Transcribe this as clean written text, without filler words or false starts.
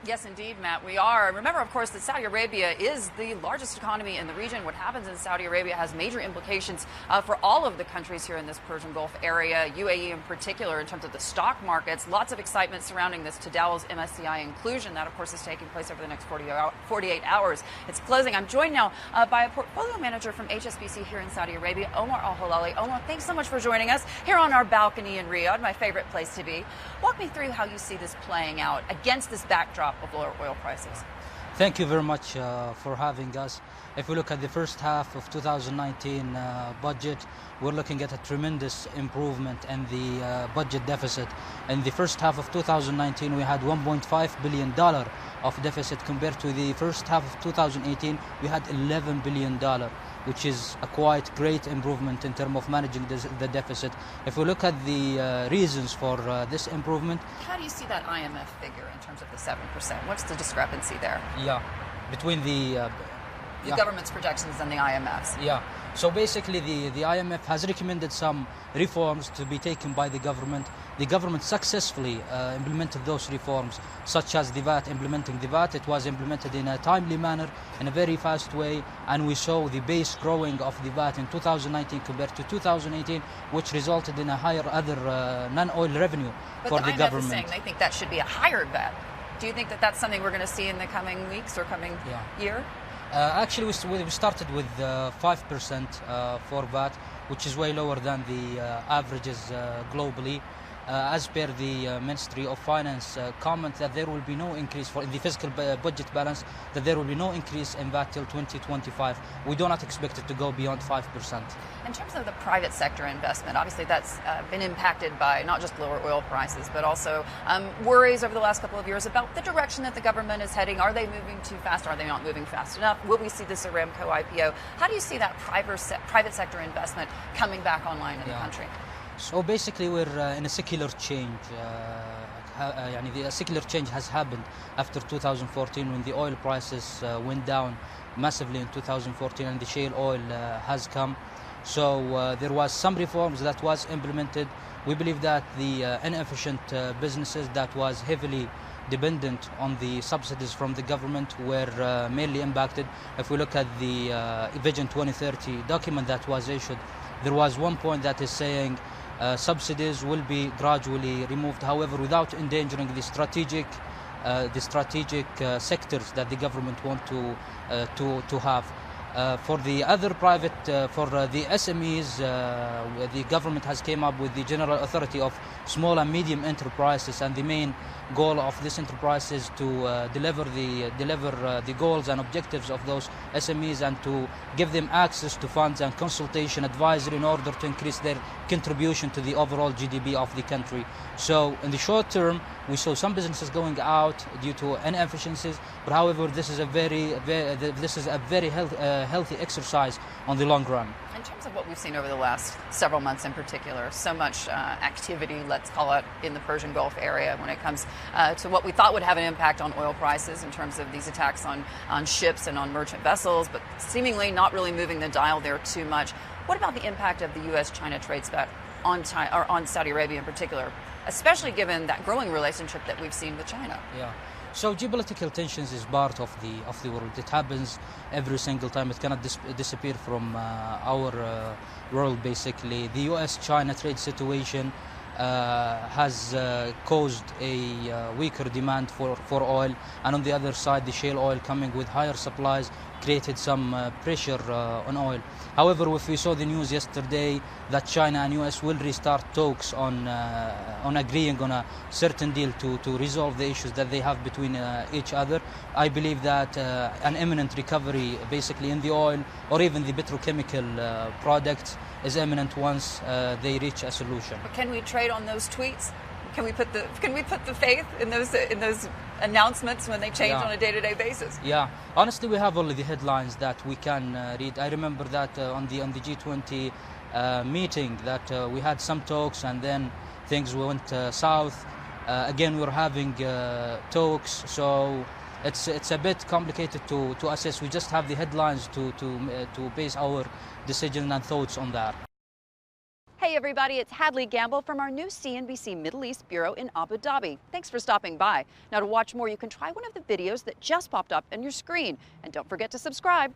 Yes, indeed, Matt, we are. Remember, of course, that Saudi Arabia is the largest economy in the region. What happens in Saudi Arabia has major implications for all of the countries here in this Persian Gulf area, UAE in particular, in terms of the stock markets. Lots of excitement surrounding this Tadawul's MSCI inclusion. That, of course, is taking place over the next 48 hours. It's closing. I'm joined now by a portfolio manager from HSBC here in Saudi Arabia, Omar al Helali. Omar, thanks so much for joining us here on our balcony in Riyadh, my favorite place to be. Walk me through how you see this playing out against this backdrop of lower oil prices. Thank you very much for having us. If we look at the first half of 2019 budget, we're looking at a tremendous improvement in the budget deficit. In the first half of 2019, we had $1.5 billion of deficit compared to the first half of 2018, we had $11 billion, which is a quite great improvement in terms of managing the deficit. If we look at the reasons for this improvement. How do you see that IMF figure in terms of the 7%? What's the discrepancy there? Yeah, between the government's projections and the IMF's. Yeah, so basically the IMF has recommended some reforms to be taken by the government. The government successfully implemented those reforms, such as the VAT, implementing the VAT. It was implemented in a timely manner, in a very fast way, and we saw the base growing of the VAT in 2019 compared to 2018, which resulted in a higher other non-oil revenue for the government. But the IMF is saying they think that should be a higher VAT. Do you think that that's something we're going to see in the coming weeks or coming year? Actually, we started with 5% for VAT, which is way lower than the averages globally. As per the Ministry of Finance comment that there will be no increase for the fiscal budget balance, that there will be no increase in VAT till 2025. We do not expect it to go beyond 5%. In terms of the private sector investment, obviously that's been impacted by not just lower oil prices, but also worries over the last couple of years about the direction that the government is heading. Are they moving too fast? Are they not moving fast enough? Will we see this Aramco IPO? How do you see that private sector investment coming back online in the country? So basically we're in a secular change. The secular change has happened after 2014 when the oil prices went down massively in 2014 and the shale oil has come. So there was some reforms that was implemented. We believe that the inefficient businesses that was heavily dependent on the subsidies from the government were mainly impacted. If we look at the Vision 2030 document that was issued, there was one point that is saying subsidies will be gradually removed, however, without endangering the strategic sectors that the government want to have. For the other private, for the SMEs, the government has came up with the General Authority of Small and Medium Enterprises, and the main goal of this enterprise is to deliver the goals and objectives of those SMEs and to give them access to funds and consultation advisory in order to increase their contribution to the overall GDP of the country. So in the short term, we saw some businesses going out due to inefficiencies, but however, this is a very healthy exercise on the long run. In terms of what we've seen over the last several months in particular, so much activity, let's call it, in the Persian Gulf area when it comes to what we thought would have an impact on oil prices in terms of these attacks on ships and on merchant vessels, but seemingly not really moving the dial there too much. What about the impact of the U.S.-China trade spat on Saudi Arabia in particular, especially given that growing relationship that we've seen with China? Yeah. So geopolitical tensions is part of the world. It happens every single time. It cannot disappear from our world, basically. The U.S.-China trade situation has caused a weaker demand for oil, and on the other side, the shale oil coming with higher supplies created some pressure on oil. However, if we saw the news yesterday that China and US will restart talks on agreeing on a certain deal to resolve the issues that they have between each other, I believe that an imminent recovery basically in the oil or even the petrochemical products is imminent once they reach a solution. But can we trade on those tweets? Can we put the faith in those announcements when they change on a day-to-day basis? Yeah, honestly, we have only the headlines that we can read. I remember that on the G20 meeting that we had some talks and then things went south. Again, we were having talks, so it's a bit complicated to assess. We just have the headlines to base our decision and thoughts on that. Hey, Hey everybody, it's Hadley Gamble from our new CNBC Middle East Bureau in Abu Dhabi. Thanks for stopping by. Now to watch more, you can try one of the videos that just popped up on your screen. And don't forget to subscribe.